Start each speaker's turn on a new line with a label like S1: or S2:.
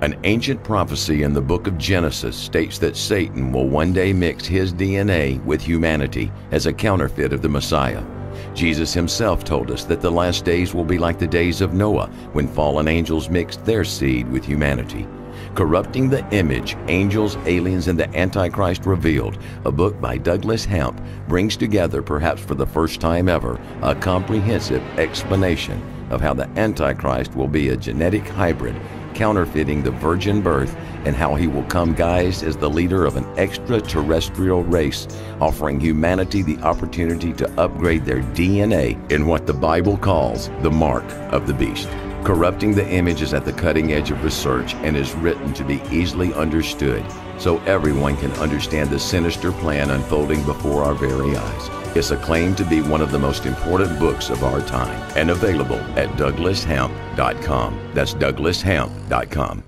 S1: An ancient prophecy in the book of Genesis states that Satan will one day mix his DNA with humanity as a counterfeit of the Messiah. Jesus himself told us that the last days will be like the days of Noah, when fallen angels mixed their seed with humanity. Corrupting the Image, Angels, Aliens, and the Antichrist Revealed, a book by Douglas Hamp, brings together, perhaps for the first time ever, a comprehensive explanation of how the Antichrist will be a genetic hybrid, counterfeiting the virgin birth, and how he will come guised as the leader of an extraterrestrial race, offering humanity the opportunity to upgrade their DNA in what the Bible calls the mark of the beast. Corrupting the Image is at the cutting edge of research and is written to be easily understood so everyone can understand the sinister plan unfolding before our very eyes. It's acclaimed to be one of the most important books of our time and available at DouglasHamp.com. That's DouglasHamp.com.